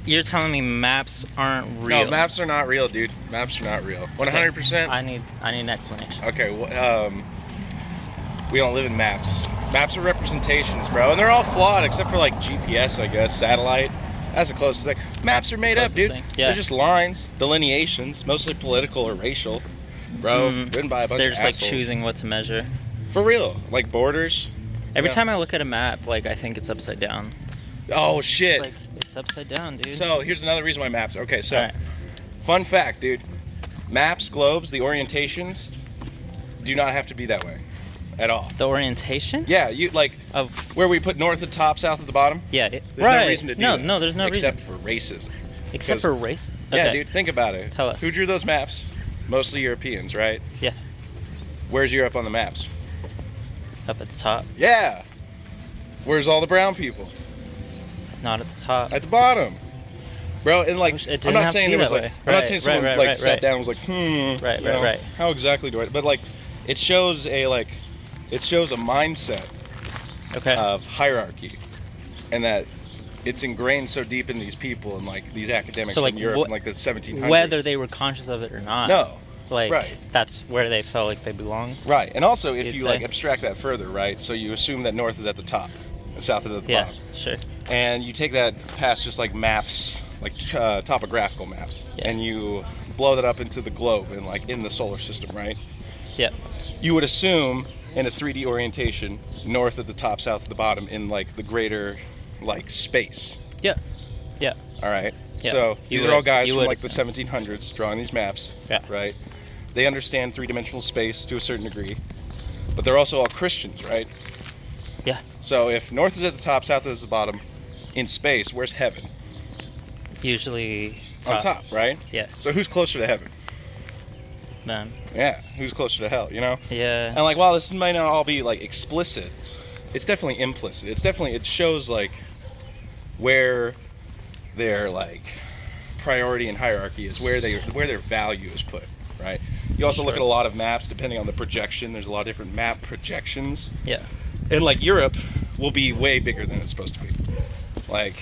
you're telling me maps aren't real? No, maps are not real, dude. Maps are not real. 100%. I need an explanation. Okay, we don't live in maps. Maps are representations, bro, and they're all flawed except for like GPS, I guess, satellite. That's the closest thing. Maps are made up, dude. Yeah. They're just lines, delineations, mostly political or racial, bro. Written by a bunch They're of just assholes. like choosing what to measure. For real, like borders. Every time I look at a map, like I think it's upside down. Oh shit. Like it's upside down, dude. So here's another reason why maps. Okay, so Alright. fun fact, dude. Maps, globes, the orientations do not have to be that way at all. The orientation? Yeah, you like Of where we put north at the top, south at the bottom. yeah. There's right. no reason to do that. No, there's no except reason. for racism. Except for race. Yeah, Okay. dude, think about it. Tell us. Who drew those maps? Mostly Europeans, right? Yeah. Where's Europe on the maps? Up at the top. Yeah. Where's all the brown people? Not at the top. At the bottom. Bro, and like, It I'm didn't not have to saying be there was that like, way. I'm not Right, saying someone right, like right, sat right. down and was like, Right, you know, right. how exactly do I, but like, it shows a mindset Okay. of hierarchy, and that it's ingrained so deep in these people and like these academics So, like, in Europe in like the 1700s. Whether they were conscious of it or not. No. Like Right. that's where they felt like they belonged. Right, and also if You'd you say. like abstract that further, right? So you assume that north is at the top, and south is at the Yeah. bottom, Sure. and you take that past just like maps, like topographical maps, Yeah. and you blow that up into the globe and like in the solar system, right? Yeah. You would assume in a 3D orientation, north at the top, south at the bottom, in like the greater like space. Yeah. Yeah. All right. Yeah. So You these would- are all guys you from would like the assume. 1700s drawing these maps. Yeah. Right. They understand three-dimensional space to a certain degree, but they're also all Christians, right? Yeah. So if north is at the top, south is at the bottom, in space, where's heaven? Usually On top, right? Yeah. So who's closer to heaven? Them. Yeah. Who's closer to hell? You know? Yeah. And like, while this might not all be like explicit, it's definitely implicit. It shows like where their like priority and hierarchy is, where their value is put, right? You also look Sure. at a lot of maps depending on the projection. There's a lot of different map projections, Yeah. and like Europe will be way bigger than it's supposed to be, like,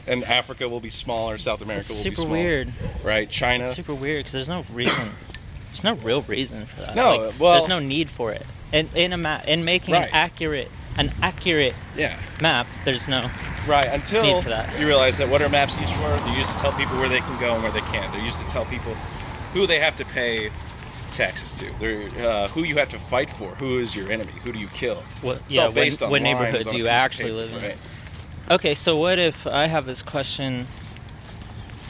and Africa will be smaller, South America It's will be super smaller, weird. right? China. It's super weird because there's no reason. There's no real reason for that. No, Like, well- there's no need for it. And in a map, in making Right. an accurate Yeah. map, there's no. Right, until Need for that. you realize that what are maps used for? They're used to tell people where they can go and where they can't. They're used to tell people who they have to pay taxes to. They're who you have to fight for. Who is your enemy? Who do you kill? What? It's Yeah. all based on What lines neighborhood on do a you piece of actually paper, live in? right? Okay, so what if I have this question?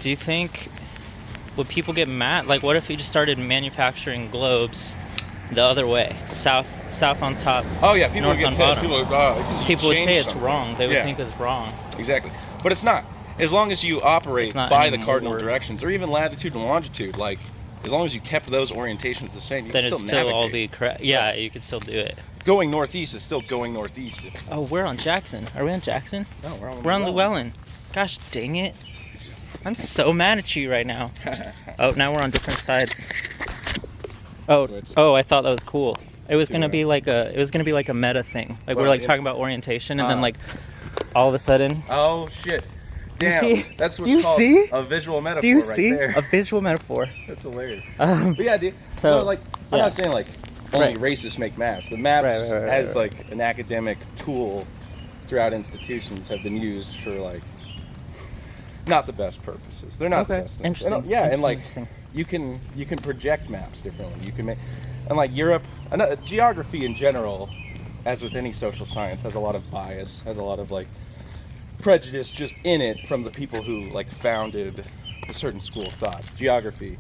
Do you think would people get mad? Like, what if we just started manufacturing globes the other way, south on top? Oh yeah, people North would get on pissed. bottom. People would, 'cause you People would say changed it's something. wrong. They would Yeah. think it's wrong. Exactly, but it's not. As long as you operate It's not by the anymore. cardinal directions, or even latitude and longitude, like as long as you kept those orientations the same, you Then can it's still still navigate. all the correct. Yeah, you can still do it. Going northeast is still going northeast. Oh, we're on Jackson. Are we on Jackson? No, we're on We're on Llewellyn. Gosh dang it. I'm so mad at you right now. Oh, now we're on different sides. Oh, I thought that was cool. It was gonna be like a meta thing. Like we're Well, like yeah. talking about orientation, and then like all of a sudden, Oh shit! You Damn, see? that's what's You called see? a visual metaphor. do you right see there. a visual metaphor? That's hilarious. Um, But yeah, dude. So like, I'm yeah. not saying like only Right. racists make maps, but maps Right, as right. like an academic tool throughout institutions have been used for like not the best purposes. They're not the Okay. best things. Interesting. And, yeah, and like Interesting. you can project maps differently. You can make, and like Europe, geography in general, as with any social science, has a lot of bias, has a lot of like prejudice just in it from the people who like founded a certain school of thoughts. Geography,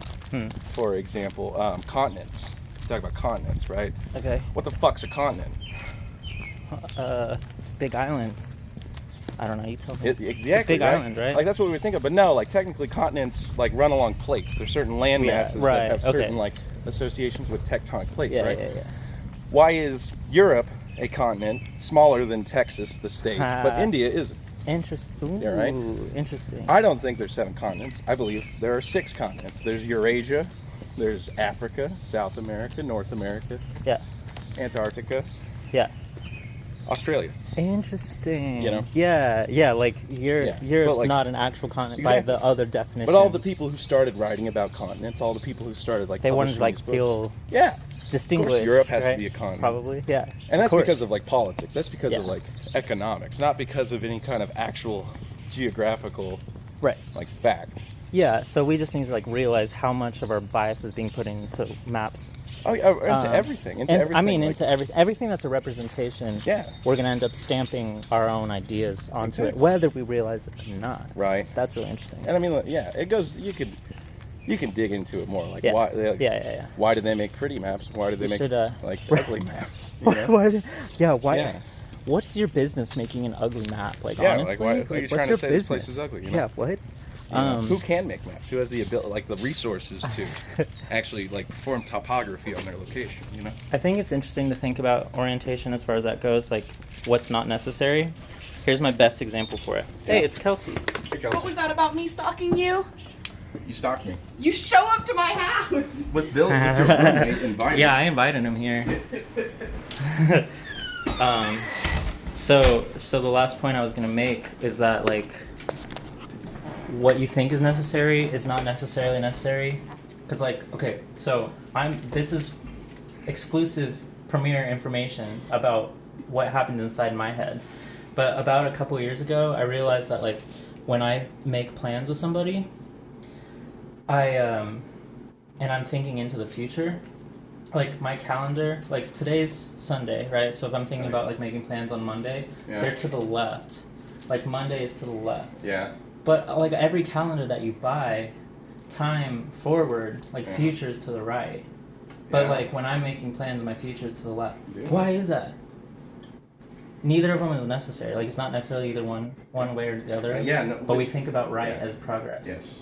for example, continents. Talk about continents, right? Okay. What the fuck's a continent? It's big islands. I don't know. You tell me. Exactly, big right? island, right? Like that's what we would think of, but no, like technically continents like run along plates. There's certain land Yeah, masses right, that have certain okay. like associations with tectonic plates, Yeah, right? yeah. Why is Europe a continent smaller than Texas, the state, but India isn't? Interesting. Yeah, right? Interesting. I don't think there's 7 continents. I believe there are 6 continents. There's Eurasia, there's Africa, South America, North America, Yeah. Antarctica. Yeah. Australia. Interesting. You know? Yeah, like Yeah, Europe's but, like, not an actual continent by exactly. the other definition. But all the people who started writing about continents, all the people who started like they wanted to publishing like these books, feel yeah, distinguished. of course Europe has right? to be a continent. Probably, yeah. And that's Of because course. of like politics. That's because Yeah. of like economics, not because of any kind of actual geographical Right. like fact. Yeah, so we just need to like realize how much of our bias is being put into maps. Oh, yeah, into everything. Into everything. I mean, like, into everything that's a representation. Yeah. We're gonna end up stamping our own ideas onto it, Exactly. whether we realize it or not. Right. That's really interesting. And I mean, yeah, it goes. You can dig into it more. Like Yeah. why? Like, Yeah. Why did they make pretty maps? Why did they We make should, like ugly maps? You know? Why? Yeah. What's your business making an ugly map? Like, Yeah, honestly, like, who are you what's trying to your say this business? place is ugly, you know? Yeah, what? You know, who can make maps? Who has the ability, like the resources to actually like form topography on their location? You know. I think it's interesting to think about orientation as far as that goes. Like, what's not necessary. Here's my best example for it. Hey, it's Kelsey. Hey, What was that about me stalking you? You stalked me. You show up to my house. With Bill, with your roommate invited. Yeah, I invited him here. So the last point I was gonna make is that like what you think is necessary is not necessarily necessary, because like okay, so this is exclusive premiere information about what happened inside my head, but about a couple years ago I realized that like when I make plans with somebody, and I'm thinking into the future. Like my calendar, like today's Sunday, right? So if I'm thinking about like making plans on Monday, Yeah. they're to the left. Like Monday is to the left. Yeah. But like every calendar that you buy, time forward, like Yeah. future is to the right. But Yeah. like when I'm making plans, my future is to the left. Yeah. Why is that? Neither of them is necessary. Like it's not necessarily either one way or the other. Yeah, no, but we think about right yeah. as progress. Yes.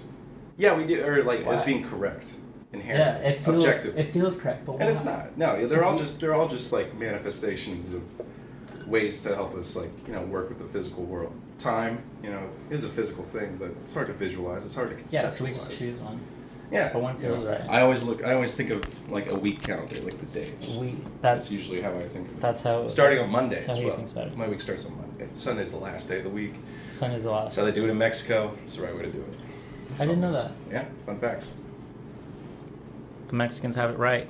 Yeah, we do, or like as Why? being correct, Yeah, inherently, it feels objective. it feels correct, but And it's why? not. No, So they're all just like manifestations of ways to help us like, work with the physical world. Time, is a physical thing, but it's hard to visualize. It's hard to conceptualize. Yeah, so we just choose one. Yeah. But one feels right. I always think of like a week calendar, like the days. That's That's usually how I think of it. That's how. Starting that's- on Monday That's how as he well. thinks about it. My week starts on Monday. Sunday's the last day of the week. Sunday's the last. That's how they do it in Mexico. It's the right way to do it. I didn't know that. Yeah, fun facts. The Mexicans have it right.